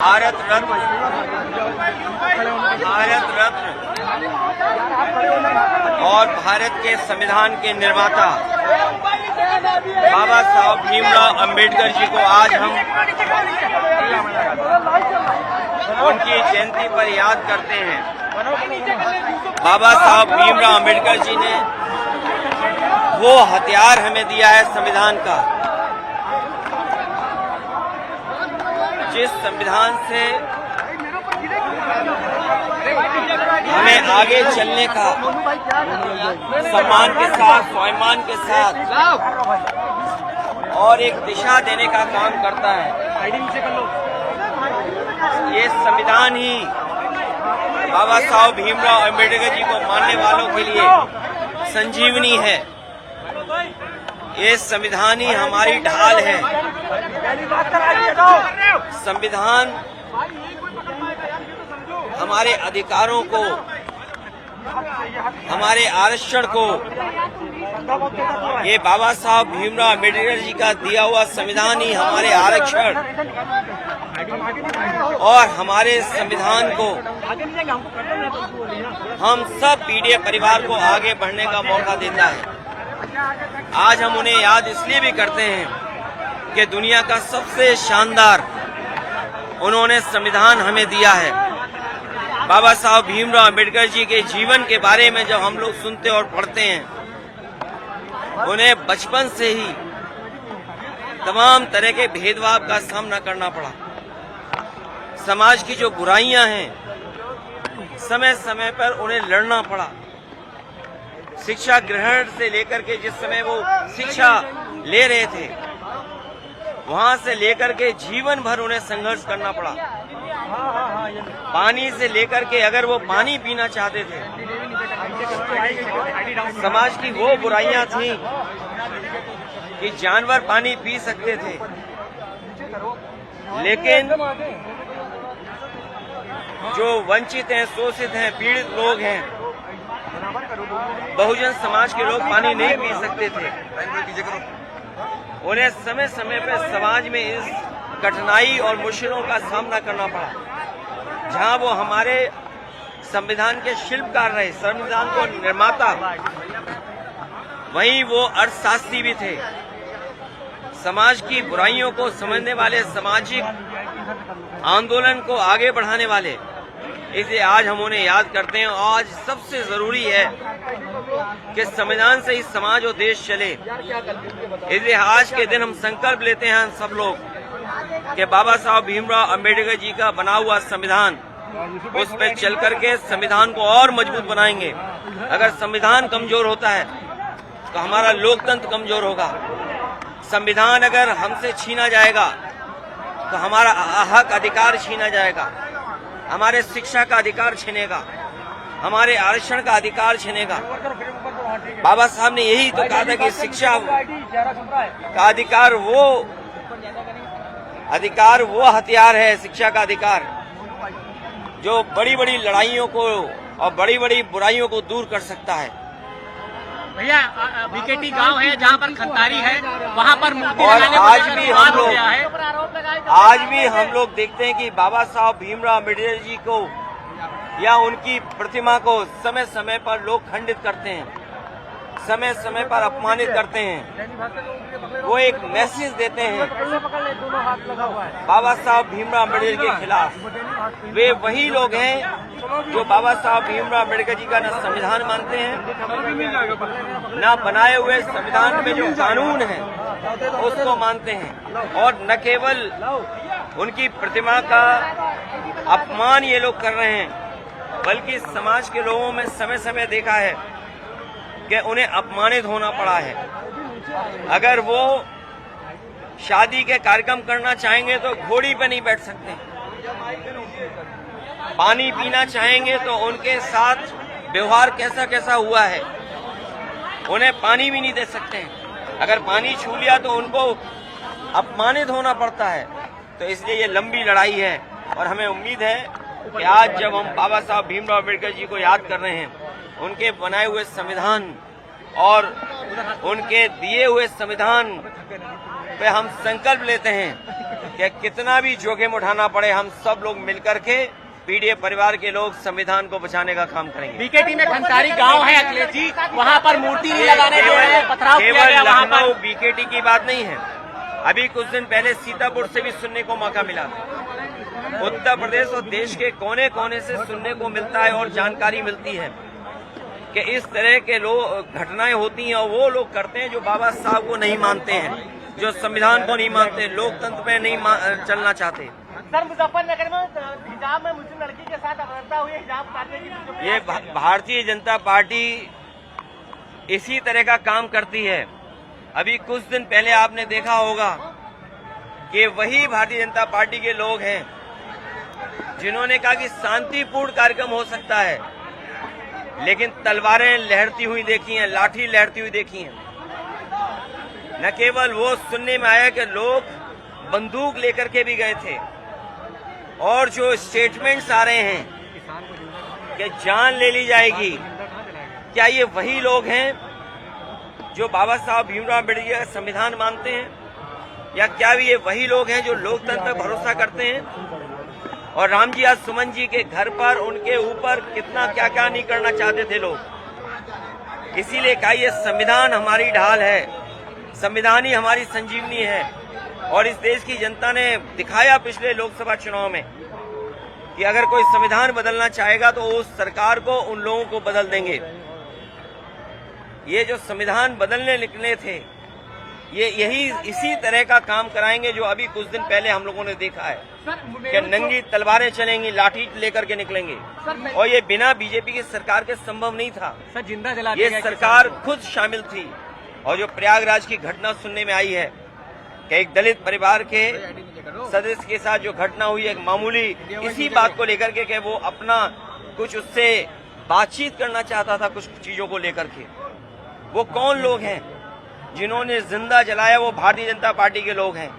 भारत रत्न और भारत के संविधान के निर्माता बाबा साहब भीमराव अंबेडकर जी को आज हम उनकी जयंती पर याद करते हैं। बाबा साहब भीमराव अंबेडकर जी ने वो हथियार हमें दिया है संविधान का, जिस संविधान से हमें आगे चलने का सम्मान के साथ, स्वाभिमान के साथ और एक दिशा देने का काम करता है। ये संविधान ही बाबा साहब भीमराव अंबेडकर जी को मानने वालों के लिए संजीवनी है। ये संविधान ही हमारी ढाल है। संविधान हमारे अधिकारों को, हमारे आरक्षण को, ये बाबा साहब भीमराव अंबेडकर जी का दिया हुआ संविधान ही हमारे आरक्षण और हमारे संविधान को, हम सब पीढ़ी परिवार को आगे बढ़ने का मौका देता है। आज हम उन्हें याद इसलिए भी करते हैं कि दुनिया का सबसे शानदार उन्होंने संविधान हमें दिया है। बाबा साहब भीमराव अंबेडकर जी के जीवन के बारे में जब हम लोग सुनते और पढ़ते हैं, उन्हें बचपन से ही तमाम तरह के भेदभाव का सामना करना पड़ा। समाज की जो बुराइयां हैं, समय समय पर उन्हें लड़ना पड़ा। शिक्षा ग्रहण से लेकर के जिस समय वो शिक्षा ले रहे थे, वहां से लेकर के जीवन भर उन्हें संघर्ष करना पड़ा। पानी से लेकर के अगर वो पानी पीना चाहते थे, समाज की वो बुराइयां थीं कि जानवर पानी पी सकते थे, लेकिन जो वंचित हैं, शोषित हैं, पीड़ित लोग हैं, बहुजन समाज के लोग पानी नहीं पी सकते थे। उन्हें समय समय पर समाज में इस कठिनाई और मुश्किलों का सामना करना पड़ा। जहां वो हमारे संविधान के शिल्पकार रहे, संविधान को निर्माता, वहीं वो अर्थशास्त्री भी थे, समाज की बुराइयों को समझने वाले, सामाजिक आंदोलन को आगे बढ़ाने वाले। इसलिए आज हम उन्हें याद करते हैं। आज सबसे जरूरी है कि संविधान से ही समाज और देश चले। इसलिए आज के दिन हम संकल्प लेते हैं सब लोग कि बाबा साहब भीमराव अंबेडकर जी का बना हुआ संविधान, उस पर चल करके संविधान को और मजबूत बनाएंगे। अगर संविधान कमजोर होता है तो हमारा लोकतंत्र कमजोर होगा। संविधान अगर हमसे छीना जाएगा तो हमारा हक अधिकार छीना जाएगा, हमारे शिक्षा का अधिकार छिनेगा, हमारे आरक्षण का अधिकार छिनेगा। बाबा साहब ने यही तो कहा था कि शिक्षा का अधिकार वो हथियार है, शिक्षा का अधिकार, जो बड़ी बड़ी लड़ाइयों को और बड़ी बड़ी बुराइयों को दूर कर सकता है। भैया बीकेटी गांव है जहां पर खंतारी है, वहां पर मूर्ति और लगाने आज भी हम लोग देखते हैं कि बाबा साहब भीमराव अंबेडकर जी को या उनकी प्रतिमा को समय समय पर लोग खंडित करते हैं, समय समय पर अपमानित करते हैं। वो एक मैसेज देते हैं बाबा साहब भीमराव अंबेडकर के खिलाफ। वे वही लोग हैं जो बाबा साहब भीमराव अंबेडकर जी का न संविधान मानते हैं, न बनाए हुए संविधान में जो कानून है उसको मानते हैं, और न केवल उनकी प्रतिमा का अपमान ये लोग कर रहे हैं, बल्कि समाज के लोगों में समय समय देखा है कि उन्हें अपमानित होना पड़ा है। अगर वो शादी के कार्यक्रम करना चाहेंगे तो घोड़ी पे नहीं बैठ सकते, पानी पीना चाहेंगे तो उनके साथ व्यवहार कैसा कैसा हुआ है, उन्हें पानी भी नहीं दे सकते हैं। अगर पानी छू लिया तो उनको अपमानित होना पड़ता है। तो इसलिए ये लंबी लड़ाई है, और हमें उम्मीद है कि आज जब हम बाबा साहब भीमराव अंबेडकर जी को याद कर रहे हैं, उनके बनाए हुए संविधान और उनके दिए हुए संविधान पे हम संकल्प लेते हैं कि कितना भी जोखिम उठाना पड़े, हम सब लोग मिलकर के पीडीएफ परिवार के लोग संविधान को बचाने का काम करेंगे। बीकेटी में खंतारी गांव है अखिलेश जी, वहां पर मूर्ति नहीं लगाने दे रहे हैं, पथराव किया केवल गया वहां लखनऊ पर। बीकेटी की बात नहीं है, अभी कुछ दिन पहले सीतापुर से भी सुनने को मौका मिला था। उत्तर प्रदेश और देश के कोने कोने से सुनने को मिलता है और जानकारी मिलती है कि इस तरह के लोग घटनाएं होती हैं और वो लोग करते हैं जो बाबा साहब को नहीं मानते हैं, जो संविधान को नहीं मानते, लोकतंत्र में नहीं चलना चाहते। सर, मुजफ्फरनगर में हिजाब में मुस्लिम लड़की के साथ अभद्रता हुई, हिजाब उतारने की ये भारतीय जनता पार्टी इसी तरह का काम करती है। अभी कुछ दिन पहले आपने देखा होगा कि वही भारतीय जनता पार्टी के लोग हैं जिन्होंने कहा कि शांतिपूर्ण कार्यक्रम हो सकता है, लेकिन तलवारें लहरती हुई देखी हैं, लाठी लहरती हुई देखी हैं। न केवल वो, सुनने में आया कि लोग बंदूक लेकर के भी गए थे, और जो स्टेटमेंट्स आ रहे हैं कि जान ले ली जाएगी, क्या ये वही लोग हैं जो बाबा साहब भीमराव अम्बेडकर का संविधान मानते हैं, या क्या ये वही लोग हैं जो लोकतंत्र पर भरोसा करते हैं? और राम जी आज सुमन जी के घर पर उनके ऊपर कितना क्या क्या नहीं करना चाहते थे लोग। इसीलिए कहा ये संविधान हमारी ढाल है, संविधान ही हमारी संजीवनी है। और इस देश की जनता ने दिखाया पिछले लोकसभा चुनाव में कि अगर कोई संविधान बदलना चाहेगा तो उस सरकार को, उन लोगों को बदल देंगे। ये जो संविधान बदलने निकले थे, ये यही इसी तरह का काम कराएंगे जो अभी कुछ दिन पहले हम लोगों ने देखा है कि नंगी तलवारें चलेंगी, लाठी लेकर के निकलेंगे। और ये बिना बीजेपी की सरकार के संभव नहीं था। सर, जिंदा जला ये सरकार खुद शामिल थी। और जो प्रयागराज की घटना सुनने में आई है कि एक दलित परिवार के सदस्य के साथ जो घटना हुई, एक मामूली इसी बात को लेकर के कि वो अपना कुछ उससे बातचीत करना चाहता था कुछ चीजों को लेकर के। वो कौन लोग हैं जिन्होंने जिंदा जलाया? वो भारतीय जनता पार्टी के लोग हैं।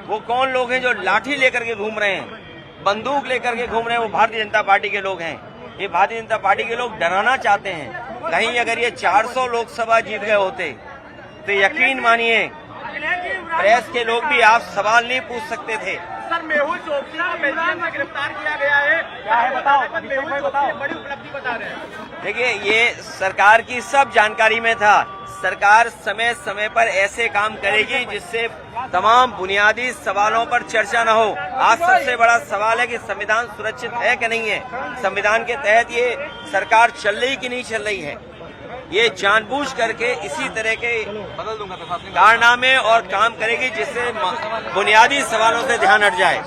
वो कौन लोग हैं जो लाठी लेकर के घूम रहे हैं, बंदूक लेकर के घूम रहे हैं? वो भारतीय जनता पार्टी के लोग हैं। ये भारतीय जनता पार्टी के लोग डराना चाहते हैं। कहीं अगर ये 400 लोकसभा जीत गए होते तो यकीन मानिए प्रेस के लोग भी आप सवाल नहीं पूछ सकते थे। सर, मेहुल चोकसी को बेलजियम में गिरफ्तार किया गया है, क्या है बताओ? मेहुल चोकसी बड़ी उपलब्धि बता रहे हैं। देखिए, ये सरकार की सब जानकारी में था। सरकार समय समय पर ऐसे काम करेगी जिससे तमाम बुनियादी सवालों पर चर्चा न हो। आज सबसे बड़ा सवाल है कि संविधान सुरक्षित है कि नहीं है, संविधान के तहत ये सरकार चल रही कि नहीं चल रही है। ये जानबूझ करके इसी तरह के कारनामे और काम करेगी जिससे बुनियादी सवालों से ध्यान हट जाए।